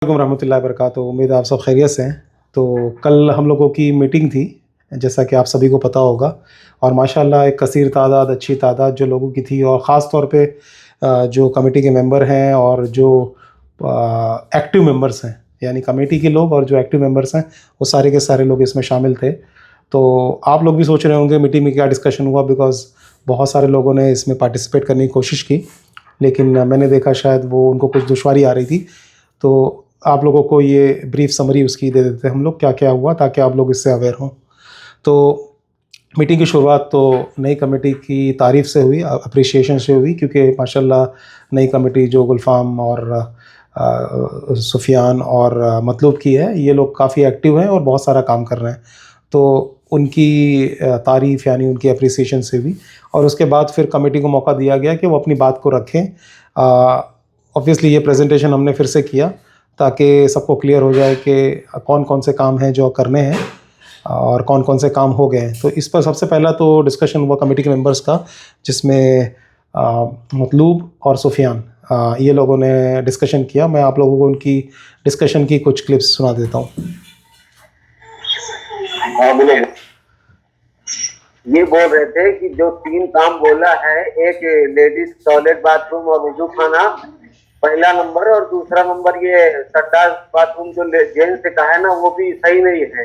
रहमतुल्लाहि वबरकातुहू। उम्मीद है आप सब खैरियत से हैं। तो कल हम लोगों की मीटिंग थी, जैसा कि आप सभी को पता होगा, और माशाल्लाह एक कसीर तादाद, अच्छी तादाद जो लोगों की थी, और ख़ास तौर पे जो कमेटी के मेंबर हैं और जो एक्टिव मेंबर्स हैं, यानी कमेटी के लोग और जो एक्टिव मेंबर्स हैं, वो सारे के सारे लोग इसमें शामिल थे। तो आप लोग भी सोच रहे होंगे मीटिंग में क्या डिस्कशन हुआ, बिकॉज़ बहुत सारे लोगों ने इसमें पार्टिसिपेट करने की कोशिश की, लेकिन मैंने देखा शायद वो उनको कुछ दुश्वारी आ रही थी। तो आप लोगों को ये ब्रीफ समरी उसकी दे देते हैं हम लोग, क्या क्या हुआ, ताकि आप लोग इससे अवेयर हों। तो मीटिंग की शुरुआत तो नई कमेटी की तारीफ़ से हुई, अप्रिसिएशन से हुई, क्योंकि माशाल्लाह नई कमेटी जो गुलफाम और सुफियान और मतलूब की है, ये लोग काफ़ी एक्टिव हैं और बहुत सारा काम कर रहे हैं। तो उनकी तारीफ़ यानी उनकी अप्रिसिएशन से हुई, और उसके बाद फिर कमेटी को मौका दिया गया कि वो अपनी बात को रखें। ऑब्वियसली ये प्रेजेंटेशन हमने फिर से किया ताकि सबको क्लियर हो जाए कि कौन कौन से काम हैं जो करने हैं और कौन कौन से काम हो गए हैं। तो इस पर सबसे पहला तो डिस्कशन हुआ कमेटी के मेंबर्स का, जिसमें मतलूब और सुफियान ये लोगों ने डिस्कशन किया। मैं आप लोगों को उनकी डिस्कशन की कुछ क्लिप्स सुना देता हूँ। हाँ बोलो। ये बोल रहे थे कि जो 3 काम बोला है, एक लेडीज टॉयलेट बाथरूम और वुजू खाना पहला नंबर, और दूसरा नंबर ये संडास बाथरूम जो जेंट्स से कहा है ना, वो भी सही नहीं है,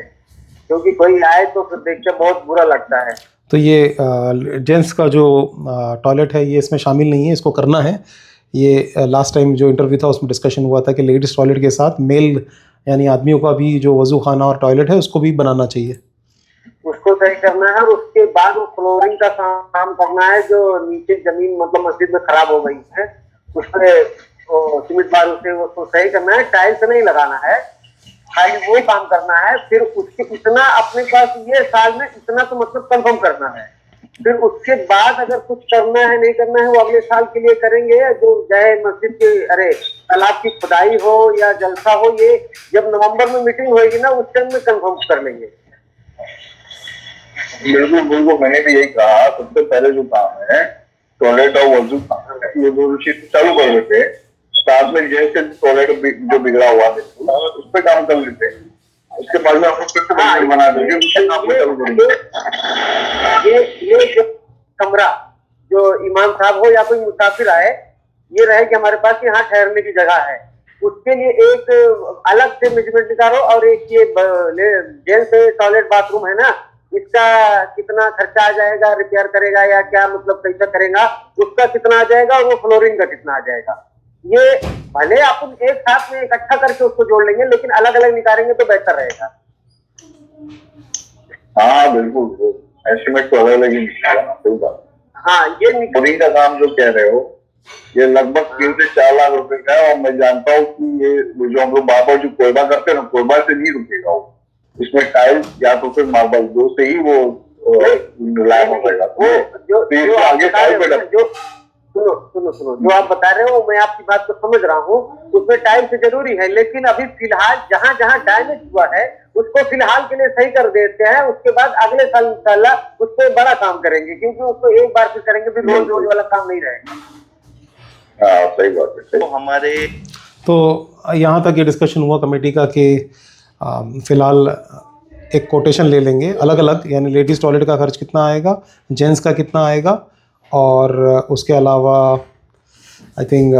क्योंकि कोई आए तो फिर देख के बहुत बुरा लगता है। तो ये जेंट्स का जो टॉयलेट है ये इसमें शामिल नहीं है, इसको करना है। ये लास्ट टाइम जो इंटरव्यू था उसमें डिस्कशन हुआ था कि लेडीज़ टॉयलेट के साथ मेल यानी आदमियों का भी जो वजू खाना और टॉयलेट है उसको भी बनाना चाहिए, उसको सही करना है। और उसके बाद वो फ्लोरिंग का काम करना है, जो नीचे जमीन मतलब मस्जिद में खराब हो गई है, उस पर सीमेंट बालू से उसको सही करना है, टाइल्स नहीं लगाना है, खाली वो काम करना है। फिर उसके इतना अपने पास ये साल में इतना तो मतलब कंफर्म करना है। फिर उसके बाद अगर कुछ करना है नहीं करना है वो अगले साल के लिए करेंगे। जो चाहे मस्जिद के तालाब की खुदाई हो या जलसा हो, ये जब नवंबर में मीटिंग होगी ना, उस टाइम में कंफर्म कर लेंगे। बिल्कुल बिल्कुल, मैंने भी यही कहा। सबसे पहले जो काम है टॉयलेट और वजू खाना है, ये दोनों चीज चालू कर लेते हैं। साथ में जैसे टॉयलेट जो बिगड़ा हुआ है उस पर काम कर लेते हैं। उसके बाद में हम लोग बना देंगे, उसके काम में चालू करेंगे। ये जो कमरा जो इमाम साहब हो या कोई मुसाफिर आए, ये रहे कि हमारे पास यहाँ ठहरने की जगह है, उसके लिए एक अलग से मेजरमेंट निकालो। और एक ये जेंट्स टॉयलेट बाथरूम है ना, इसका कितना खर्चा आ जाएगा, रिपेयर करेगा या क्या मतलब कैसा करेगा, उसका कितना आ जाएगा, और वो फ्लोरिंग का कितना आ जाएगा। ये भले अपन एक साथ में इकट्ठा करके उसको जोड़ लेंगे, लेकिन अलग अलग निकालेंगे तो बेहतर रहेगा। हाँ बिल्कुल, एस्टिमेट तो अलग अलग ही निकालना। हाँ, ये फ्लोरिंग का काम जो कह रहे हो, ये लगभग 3 से 4 लाख रुपए का है। और मैं जानता हूँ कि ये जो हम लोग बार बार जो कोयबा करते हैं ना, कोयबा से नहीं रुकेगा वो। इसमें टाइल्स या तो फिर मार्बल, दो से ही वो लायक हो जाएगा। जो आगे सुनो जो आप बता रहे हो, मैं आपकी बात को समझ रहा हूँ। उसमें टाइल्स जरूरी है, लेकिन अभी फिलहाल जहाँ जहाँ डैमेज हुआ है उसको फिलहाल के लिए सही कर देते हैं। उसके बाद अगले साल इंशाल्लाह उस पर बड़ा काम करेंगे, क्योंकि उसको एक बार फिर करेंगे, फिर रोज रोज वाला काम नहीं रहेगा। हाँ सही बात है। तो हमारे यहाँ तक ये डिस्कशन हुआ कमेटी का कि फ़िलहाल एक कोटेशन ले लेंगे अलग अलग, यानी लेडीज़ टॉयलेट का खर्च कितना आएगा, जेंट्स का कितना आएगा, और उसके अलावा आई थिंक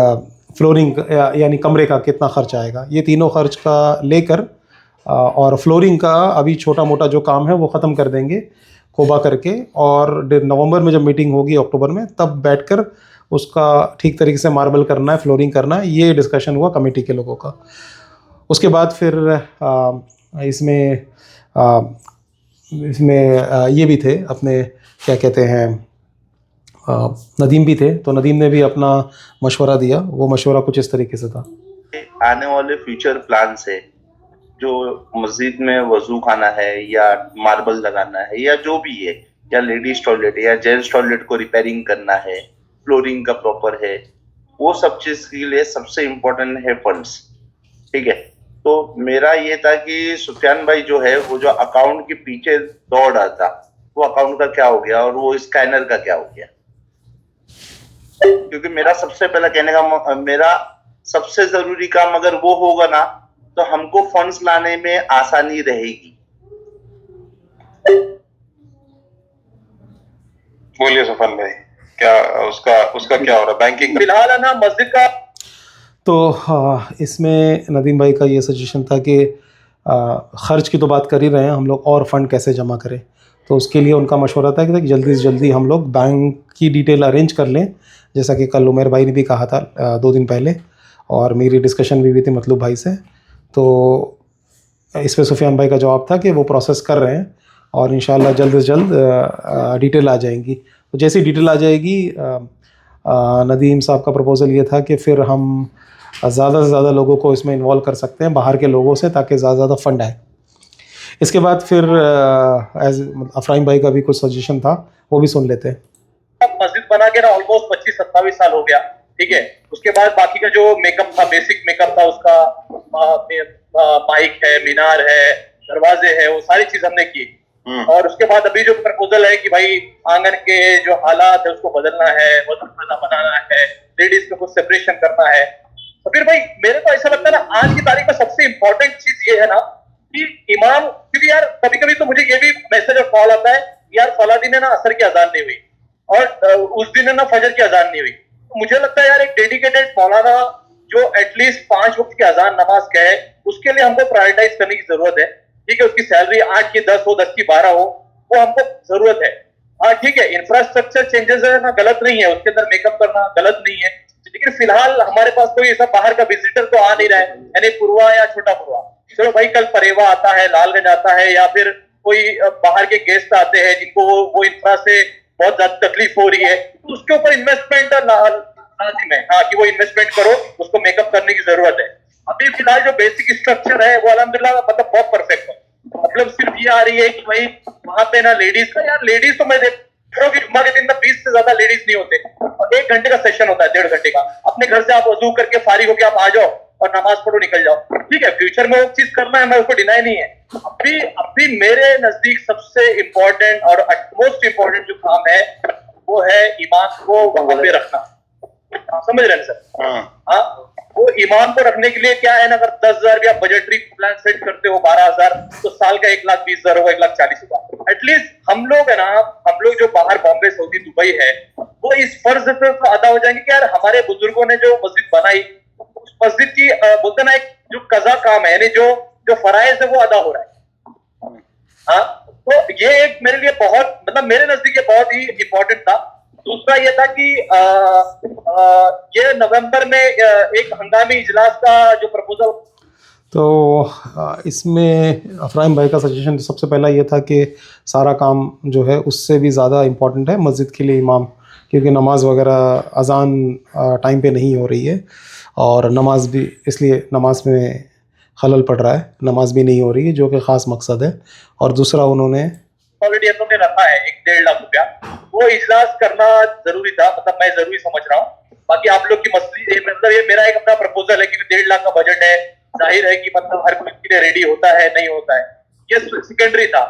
फ्लोरिंग यानी कमरे का कितना खर्च आएगा। ये तीनों खर्च का लेकर और फ्लोरिंग का अभी छोटा मोटा जो काम है वो ख़त्म कर देंगे कोबा करके, और नवंबर में जब मीटिंग होगी अक्टूबर में, तब बैठकर उसका ठीक तरीके से मार्बल करना है, फ्लोरिंग करना है। ये डिस्कशन हुआ कमेटी के लोगों का। उसके बाद फिर इसमें ये भी थे अपने, क्या कहते हैं, नदीम भी थे। तो नदीम ने भी अपना मशवरा दिया। वो मशवरा कुछ इस तरीके से था। आने वाले फ्यूचर प्लान से जो मस्जिद में वजू खाना है या मार्बल लगाना है या जो भी है, या लेडीज टॉयलेट या जेंट्स टॉयलेट को रिपेयरिंग करना है, फ्लोरिंग का प्रॉपर है, वो सब चीज के लिए सबसे इम्पोर्टेंट है फंड्स। ठीक है, तो मेरा ये था कि सुफियान भाई जो है वो जो अकाउंट के पीछे दौड़ रहा था, वो अकाउंट का क्या हो गया और वो स्कैनर का क्या हो गया। क्योंकि मेरा सबसे पहला कहने का, मेरा सबसे जरूरी काम अगर वो होगा ना, तो हमको फंड्स लाने में आसानी रहेगी। बोलिए सफन भाई, क्या उसका क्या हो रहा है बैंकिंग? फिलहाल है ना मस्जिद का तो इसमें नदीम भाई का ये सजेशन था कि ख़र्च की तो बात कर ही रहे हैं हम लोग, और फंड कैसे जमा करें। तो उसके लिए उनका मशवरा था कि जल्दी से जल्दी हम लोग बैंक की डिटेल अरेंज कर लें, जैसा कि कल उमेर भाई ने भी कहा था 2 दिन पहले, और मेरी डिस्कशन भी हुई थी मतलूब भाई से। तो इस पर सुफियान भाई का जवाब था कि वो प्रोसेस कर रहे हैं और इंशाल्लाह जल्द से जल्द डिटेल आ जाएंगी। तो जैसी डिटेल आ जाएगी, नदीम साहब का प्रपोज़ल ये था कि फिर हम ज़्यादा से ज़्यादा लोगों को इसमें इन्वॉल्व कर सकते हैं बाहर के लोगों से, ताकि ज़्यादा से ज़्यादा फंड आए। इसके बाद फिर एज अफराइम भाई का भी कुछ सजेशन था, वो भी सुन लेते हैं। मस्जिद बना के ना ऑलमोस्ट 25-27 साल हो गया, ठीक है। उसके बाद बाकी का जो मेकअप था, बेसिक मेकअप था उसका, माइक है, मीनार है, दरवाजे है, वो सारी चीज हमने की। और उसके बाद अभी जो प्रपोजल है कि भाई आंगन के जो हालात है उसको बदलना है, वजूखाना बनाना है, लेडीज को कुछ सेपरेशन करना है। तो फिर भाई मेरे को ऐसा लगता है ना, आज की तारीख में सबसे इम्पोर्टेंट चीज ये है ना कि इमाम, क्योंकि यार कभी कभी तो मुझे ये भी मैसेज और कॉल आता है, यार फला दिन है ना असर की अजान नहीं हुई और उस दिन है ना फजर की अजान नहीं हुई। तो मुझे लगता है यार एक डेडिकेटेड मौलाना जो एटलीस्ट 5 वक्त की अजान नमाज कहे, उसके लिए हमको प्रायोरिटाइज करने की जरूरत है, ठीक है। उसकी सैलरी 8 की 10 हो, 10 की 12 हो, वो हमको जरूरत है। हाँ ठीक है, इंफ्रास्ट्रक्चर चेंजेस है ना, गलत नहीं है, उसके अंदर मेकअप करना गलत नहीं है, लेकिन फिलहाल हमारे पास कोई ऐसा बाहर का विजिटर तो आ नहीं रहा है, यानी पूर्वा या छोटा पूर्वा। चलो भाई कल परेवा आता है, लालगंज आता है, या फिर कोई बाहर के गेस्ट आते हैं जिनको वो इंफ्रा से बहुत ज्यादा तकलीफ हो रही है, तो उसके ऊपर इन्वेस्टमेंट लाजिम है, हाँ कि वो इन्वेस्टमेंट करो, उसको मेकअप करने की जरूरत है। अभी फिलहाल जो बेसिक स्ट्रक्चर है वो अल्हम्दुलिल्लाह मतलब बहुत परफेक्ट है। मतलब सिर्फ ये आ रही है कि भाई वहां पे ना लेडीज का, यार लेडीज तो मैं देख रहा हूँ कि जुम्मा के दिन में 20 से ज्यादा लेडीज नहीं होते, और 1 घंटे का सेशन होता है, 1.5 घंटे का। अपने घर से आप वजू करके फारिग होकर आप आ जाओ और नमाज पढ़ो, निकल जाओ, ठीक है। फ्यूचर में वो चीज करना है, मैं उसको डिनाई नहीं है। अभी मेरे नजदीक सबसे इम्पोर्टेंट और मोस्ट इम्पोर्टेंट जो काम है वो है ईमान को वहां पे रखना। आप समझ रहे हैं सर? हाँ, वो ईमान को रखने के लिए क्या है ना, अगर 10,000 भी आप बजटरी प्लान सेट करते हो, 12,000, तो साल का 1,20,000 होगा, 1,40,000। एटलीस्ट हम लोग है ना, हम लोग जो बाहर बॉम्बे, सऊदी, दुबई है, वो इस फर्ज पे तो अदा हो जाएंगे कि यार हमारे बुजुर्गों ने जो मस्जिद बनाई, उस मस्जिद की बोलते ना एक जो कजा काम है, यानी जो फराइज है वो अदा हो रहा है। हाँ, तो ये एक मेरे लिए बहुत, मतलब मेरे नजदीक ये बहुत ही इंपॉर्टेंट था। दूसरा ये था कि ये नवंबर में एक हंगामी इजलास का जो प्रपोजल, तो इसमें अफराइम भाई का सजेशन सबसे पहला ये था कि सारा काम जो है उससे भी ज़्यादा इम्पोर्टेंट है मस्जिद के लिए इमाम, क्योंकि नमाज वगैरह अजान टाइम पे नहीं हो रही है, और नमाज भी, इसलिए नमाज में खलल पड़ रहा है, नमाज भी नहीं हो रही है, जो कि ख़ास मकसद है। और दूसरा उन्होंने ऑलरेडी हम लोग ने रखा है 1-1.5 लाख रुपया, वो इजलास करना जरूरी था, मतलब मैं जरूरी समझ रहा हूँ। बाकी आप लोग की मस्जिद, मतलब ये मेरा एक अपना प्रपोजल है कि 1.5 लाख का बजट है, जाहिर है कि मतलब हर कोई के लिए रेडी होता है, नहीं होता है, ये सेकेंडरी था।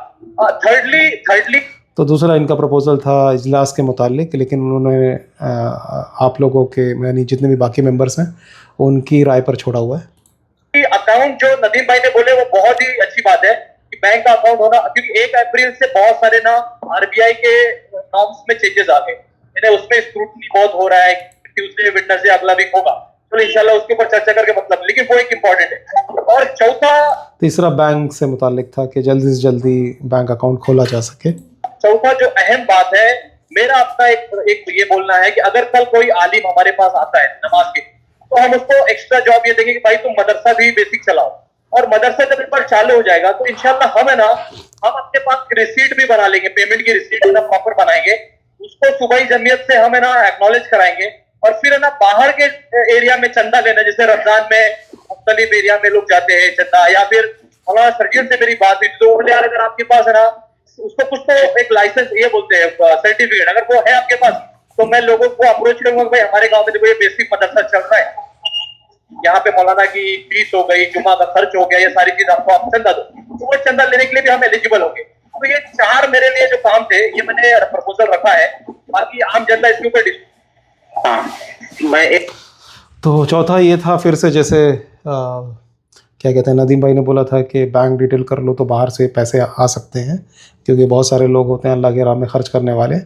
थर्डली तो दूसरा इनका प्रपोजल था इजलास के मुतालिक, लेकिन उन्होंने आप लोगों के, यानी जितने भी बाकी मेंबर्स हैं, उनकी राय पर छोड़ा हुआ है। अकाउंट जो नदीम भाई ने बोले वो बहुत ही अच्छी बात है कि बैंक का अकाउंट होना, क्योंकि 1 अप्रैल से बहुत सारे ना आरबीआई के नॉर्म्स में चेंजेस आ गए, यानी उसमें स्क्रूटनी बहुत हो रहा है। ट्यूसडे वेडनेसडे अगला वीक होगा, तो इंशाल्लाह उसके ऊपर चर्चा करके, मतलब, लेकिन वो एक इम्पोर्टेंट है। और तीसरा बैंक से मुतालिक था कि जल्दी से जल्दी बैंक अकाउंट खोला जा सके। चौथा जो अहम बात है, मेरा अपना एक ये बोलना है कि अगर कल कोई आलिम हमारे पास आता है नमाज के, तो हम उसको एक्स्ट्रा जॉब ये देंगे कि भाई तुम मदरसा भी बेसिक चलाओ, और मदरसा जब एक बार चालू हो जाएगा तो इंशाल्लाह हम है ना, हम अपने पास रिसीट भी बना लेंगे, पेमेंट की रिसीट ना प्रॉपर बनाएंगे, उसको सूबाई जमीयत से हम है ना एक्नॉलेज कराएंगे, और फिर है ना बाहर के एरिया में चंदा लेना, जैसे रमजान में मुख्तलिफ एरिया में लोग जाते हैं चंदा, या फिर हमारा सर्जियन से मेरी बात हुई तो बोले यार अगर आपके पास है ना, उसको कुछ तो एक लाइसेंस ये बोलते हैं सर्टिफिकेट, अगर वो है आपके पास, तो मैं लोगों को अप्रोच करूंगा भाई हमारे गांव में देखो ये बेसिक मदरसा चल रहा है, यहाँ पे मौलाना की फीस हो गई, जुमा का खर्च हो गया, ये सारी चीज आपको आप चंदा दो, तो वो चंदा लेने के लिए भी हम एलिजिबल होंगे। तो ये 4 मेरे लिए जो काम थे, ये मैंने प्रपोजल रखा है, बाकी आम जनता इसके ऊपर मैं एक। तो चौथा ये था फिर से, जैसे क्या कहते हैं, नदीम भाई ने बोला था कि बैंक डिटेल कर लो तो बाहर से पैसे आ सकते हैं, क्योंकि बहुत सारे लोग होते हैं अल्लाह के राह में ख़र्च करने वाले।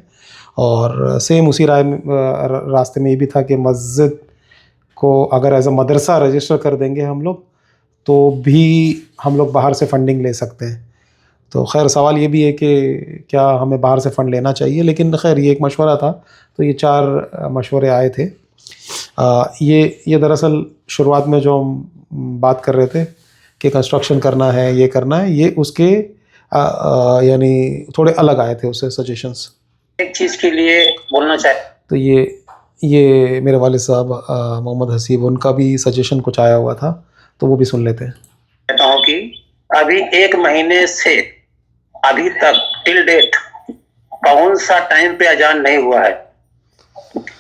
और सेम उसी रास्ते में ये भी था कि मस्जिद को अगर एज अ मदरसा रजिस्टर कर देंगे हम लोग तो भी हम लोग बाहर से फंडिंग ले सकते हैं। तो खैर सवाल ये भी है कि क्या हमें बाहर से फ़ंड लेना चाहिए, लेकिन खैर ये एक मशवरा था, तो ये 4 मशवरे आए थे। ये दरअसल शुरुआत में जो हम बात कर रहे थे कि कंस्ट्रक्शन करना है, ये करना है, ये उसके यानी थोड़े अलग आए थे उससे सजेशंस। एक चीज़ के लिए बोलना चाहे तो ये मेरे वालिद साहब मोहम्मद हसीब, उनका भी सजेशन कुछ आया हुआ था, तो वो भी सुन लेते हैं। कहता हूँ कि अभी 1 महीने से अभी तक टिल डेट कौन सा टाइम पे अजान नहीं हुआ है,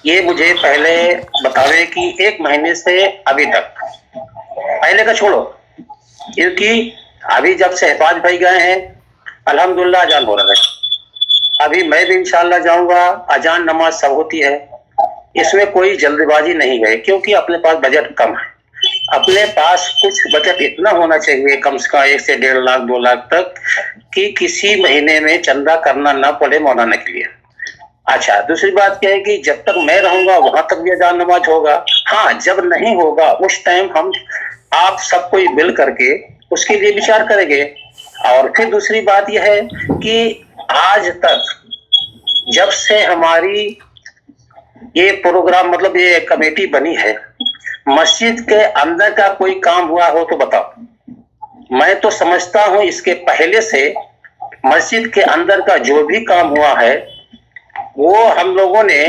ये मुझे पहले बतावे कि 1 महीने से अभी तक, पहले का छोड़ो, क्योंकि अभी जब शहबाज भाई गए हैं अल्हम्दुलिल्लाह अजान हो रहा है। अभी मैं भी इंशाल्लाह जाऊंगा, अजान नमाज सब होती है, इसमें कोई जल्दबाजी नहीं है, क्योंकि अपने पास बजट कम है। अपने पास कुछ बजट इतना होना चाहिए कम से कम 1 से 1.5 लाख 2 लाख तक, कि किसी महीने में चंदा करना ना पड़े मौलाना के लिए। अच्छा, दूसरी बात क्या है कि जब तक मैं रहूंगा वहां तक भी अजान नमाज होगा। हाँ, जब नहीं होगा उस टाइम हम आप सबको मिल करके उसके लिए विचार करेंगे। और फिर दूसरी बात यह है कि आज तक जब से हमारी ये प्रोग्राम मतलब ये कमेटी बनी है, मस्जिद के अंदर का कोई काम हुआ हो तो बताओ। मैं तो समझता हूं इसके पहले से मस्जिद के अंदर का जो भी काम हुआ है वो हम लोगों ने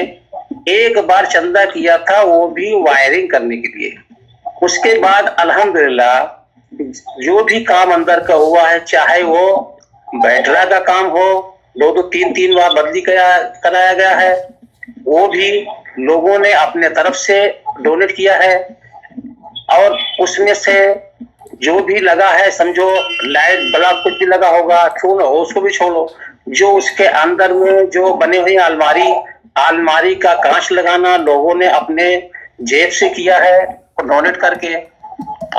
एक बार चंदा किया था, वो भी वायरिंग करने के लिए। उसके बाद अल्हम्दुलिल्लाह जो भी काम अंदर का हुआ है, चाहे वो बैटरा का काम हो, 2-2 3-3 बार बदली कराया गया है, वो भी लोगों ने अपने तरफ से डोनेट किया है। और उसमें से जो भी लगा है, समझो लाइट बल्ब कुछ भी लगा होगा, छोड़ो उसको भी छोड़ो, जो उसके अंदर में जो बने हुई अलमारी का कांच लगाना लोगों ने अपने जेब से किया है डोनेट करके।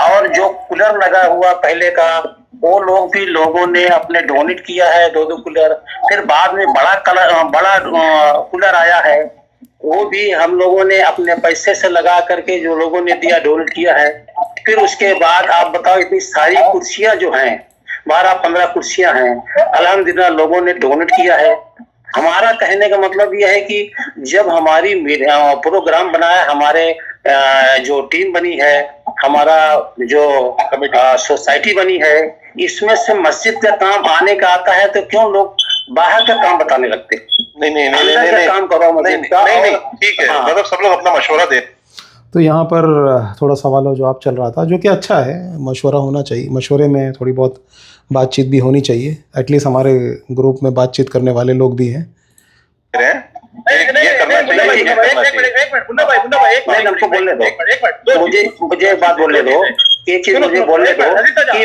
और जो कूलर लगा हुआ पहले का, वो लोगों ने अपने डोनेट किया है 2-2 कूलर। फिर बाद में बड़ा कूलर आया है, वो भी हम लोगों ने अपने पैसे से लगा करके जो लोगों ने दिया डोनेट किया है। फिर उसके बाद आप बताओ, इतनी सारी कुर्सियां जो हैं, 12-15 कुर्सियां हैं, अल्हम्दुलिल्लाह लोगों ने डोनेट किया है। हमारा कहने का मतलब यह है कि जब हमारी प्रोग्राम बनाया, हमारे जो टीम बनी है, हमारा जो सोसाइटी बनी है, इसमें से मस्जिद का काम आने का आता है, तो क्यों लोग बाहर का काम बताने लगते? नहीं, काम करो मस्जिद का। नहीं, ठीक है, मतलब सब लोग अपना मशवरा दे। तो यहाँ पर थोड़ा सवाल और जवाब चल रहा था, जो कि अच्छा है, मशवरा होना चाहिए, मशवरे में थोड़ी बहुत बातचीत भी होनी चाहिए। एटलीस्ट हमारे ग्रुप में बातचीत करने वाले लोग भी हैं। मुझे एक बात बोलने दो, एक चीज मुझे बोलने दो कि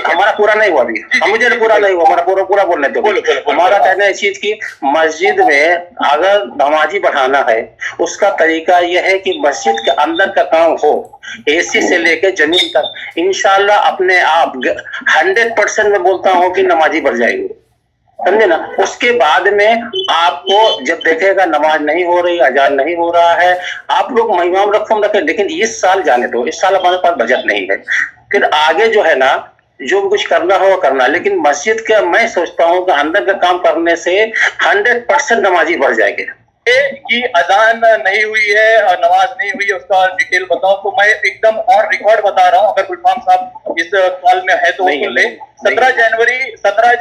हमारा पूरा नहीं हुआ अभी, मुझे पूरा नहीं हुआ, हमारा पूरा बोलने दो। हमारा कहना है इस चीज की, मस्जिद में अगर नमाजी बढ़ाना है, उसका तरीका यह है कि मस्जिद के अंदर का काम हो, एसी से लेके जमीन तक, इंशाल्लाह अपने आप 100% में बोलता हूँ कि नमाजी बढ़ जाएंगे, समझे ना। उसके बाद में आपको जब देखेगा नमाज नहीं हो रही, अजान नहीं हो रहा है, आप लोग महिमाम रकम रखें, लेकिन इस साल जाने दो, इस साल हमारे पास बजट नहीं है। फिर आगे जो है ना, जो कुछ करना हो करना, लेकिन मस्जिद के मैं सोचता हूँ कि अंदर का काम करने से 100% नमाजी बढ़ जाएंगे। कि अजान नहीं हुई है और नमाज नहीं हुई है, उसका डिटेल बताओ। तो मैं एकदम और रिकॉर्ड बता रहा हूँ, अगर गुलफाम साहब इस कॉल में है तो सुन ले। 17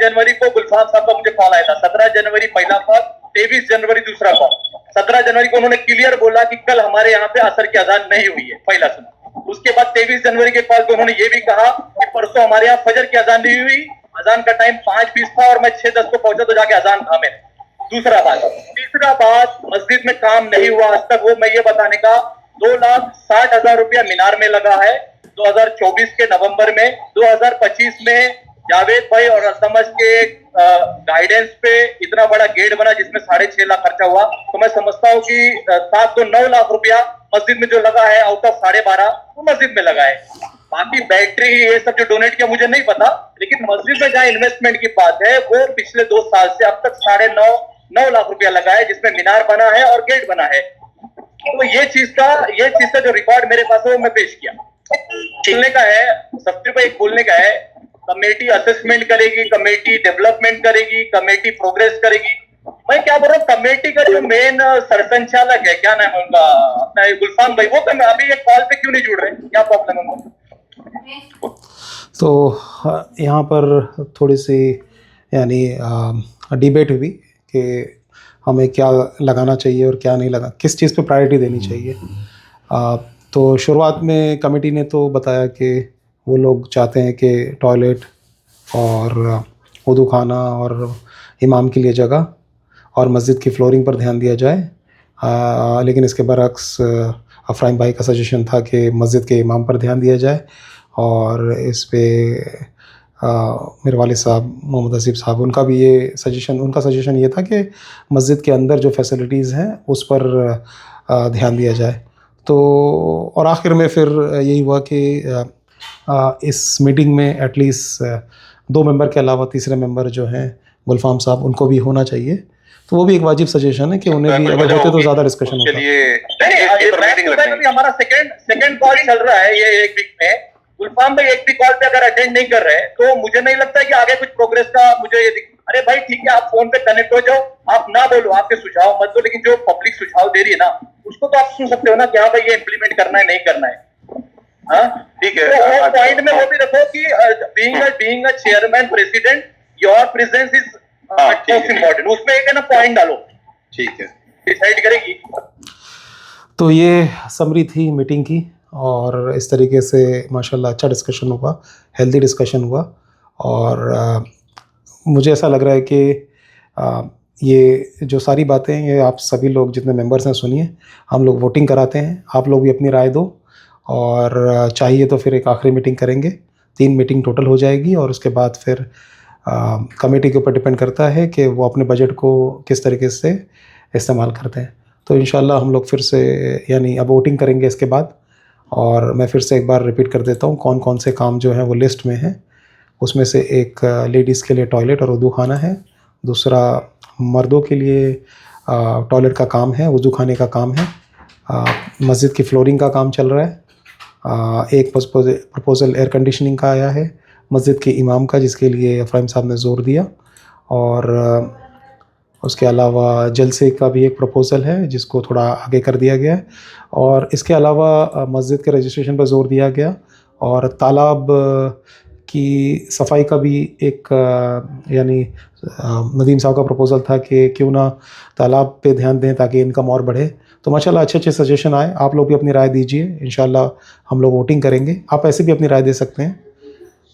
जनवरी को गुलफाम साहब का मुझे कॉल आया था। 17 जनवरी पहला कॉल, 23 जनवरी दूसरा कॉल। 17 जनवरी को उन्होंने क्लियर बोला कि कल हमारे यहाँ पे असर की अजान नहीं हुई है, पहला सुना। उसके बाद 23 जनवरी के कॉल पे उन्होंने ये भी कहा कि परसों हमारे यहाँ फजर की अजान नहीं हुई, अजान का टाइम 5:20 था और मैं 6:10 को पहुंचा तो जाके अजान था मेरे। दूसरा बात, तीसरा बात, मस्जिद में काम नहीं हुआ आज तक, वो मैं ये बताने का, 2,60,000 रुपया मीनार में लगा है 2024 के नवंबर में। 2025 में जावेद भाई और समझ के गाइडेंस पे इतना बड़ा गेट बना जिसमें 6.5 लाख खर्चा हुआ। तो मैं समझता हूँ कि 7 तो 9 लाख रुपया मस्जिद में जो लगा है आउट ऑफ 12.5 वो मस्जिद में लगा है। बाकी बैटरी ये सब जो डोनेट किया मुझे नहीं पता, लेकिन मस्जिद में जहाँ इन्वेस्टमेंट की बात है वो पिछले 2 साल से अब तक 9.5 लाख रुपया लगा है, जिसमें मीनार बना है और गेट बना है। तो ये चीज का जो रिकॉर्ड मेरे पास है वो मैं पेश किया। बोलने का है, सबसे पहले बोलने का है, कमेटी असेसमेंट करेगी, कमेटी डेवलपमेंट करेगी, कमेटी प्रोग्रेस करेगी। मैं क्या बोल रहा हूँ, कमेटी का जो मेन सरसंचालक है, क्या नाम है उनका, अपना गुलफाम भाई, वो अभी एक कॉल पे क्यों नहीं जुड़ रहे, क्या प्रॉब्लम है उनको? तो यहाँ पर थोड़ी सी यानी डिबेट हुई कि हमें क्या लगाना चाहिए और क्या नहीं लगा, किस चीज़ पे प्रायोरिटी देनी चाहिए। तो शुरुआत में कमेटी ने तो बताया कि वो लोग चाहते हैं कि टॉयलेट और वुदू खाना और इमाम के लिए जगह और मस्जिद की फ्लोरिंग पर ध्यान दिया जाए। लेकिन इसके बरक्स अफराइम भाई का सजेशन था कि मस्जिद के इमाम पर ध्यान दिया जाए, और इस पे मेरे वालिद साहब मोहम्मद हसीब साहब उनका सजेशन ये था कि मस्जिद के अंदर जो फैसिलिटीज़ हैं उस पर ध्यान दिया जाए। तो और आखिर में फिर यही हुआ कि इस मीटिंग में एटलीस्ट 2 मेंबर के अलावा तीसरे मेंबर जो हैं गुलफाम साहब, उनको भी होना चाहिए। तो वो भी एक वाजिब सजेशन है कि उन्हें भी अगर होते तो ज़्यादा डिस्कशन होता। हमारा सेकंड कॉल चल रहा है ये एक वीक में, गुलफाम भाई एक भी कॉल पे अगर अटेंड नहीं कर रहे तो मुझे नहीं लगता है कि आगे कुछ प्रोग्रेस का मुझे ये अरे भाई ठीक है, आप फोन पे कनेक्ट हो जाओ, आप ना बोलो, आपके सुझाव मत दो, लेकिन जो पब्लिक सुझाव दे रही है ना उसको तो आप सुन सकते हो ना कि हाँ भाई ये इम्प्लीमेंट करना है नहीं करना है। हाँ ठीक है, तो पॉइंट में वो भी रखो कि being a chairman president your presence is most important, उसमें एक है ना पॉइंट डालो, ठीक है, डिसाइड करेगी। तो ये समरी थी मीटिंग की, और इस तरीके से माशाल्लाह अच्छा डिस्कशन हुआ, हेल्दी डिस्कशन हुआ। और मुझे ऐसा लग रहा है कि ये जो सारी बातें ये आप सभी लोग जितने मेंबर्स हैं सुनिए, हम लोग वोटिंग कराते हैं, आप लोग भी अपनी राय दो, और चाहिए तो फिर एक आखिरी मीटिंग करेंगे, 3 मीटिंग टोटल हो जाएगी, और उसके बाद फिर कमेटी के ऊपर डिपेंड करता है कि वो अपने बजट को किस तरीके से इस्तेमाल करते हैं। तो इंशाल्लाह हम लोग फिर से यानी अब वोटिंग करेंगे इसके बाद। और मैं फिर से एक बार रिपीट कर देता हूँ कौन कौन से काम जो हैं वो लिस्ट में हैं। उसमें से एक लेडीज़ के लिए टॉयलेट और वुदू खाना है, दूसरा मर्दों के लिए टॉयलेट का काम है, वुदू खाने का काम है, मस्जिद की फ्लोरिंग का काम चल रहा है, एक प्रपोज़ल एयर कंडीशनिंग का आया है मस्जिद के इमाम का, जिसके लिए अफराइम साहब ने ज़ोर दिया, और उसके अलावा जलसे का भी एक प्रपोज़ल है जिसको थोड़ा आगे कर दिया गया है, और इसके अलावा मस्जिद के रजिस्ट्रेशन पर ज़ोर दिया गया, और तालाब की सफाई का भी एक यानी नदीम साहब का प्रपोज़ल था कि क्यों ना तालाब पे ध्यान दें ताकि इनकम और बढ़े। तो माशाल्लाह अच्छे अच्छे सजेशन आए, आप लोग भी अपनी राय दीजिए, इंशाल्लाह हम लोग वोटिंग करेंगे, आप ऐसे भी अपनी राय दे सकते हैं।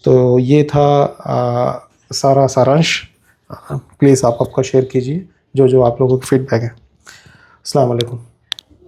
तो ये था सारा सारांश। प्लीज़ आप आपका शेयर कीजिए जो जो आप लोगों की फीडबैक है। अस्सलाम वालेकुम।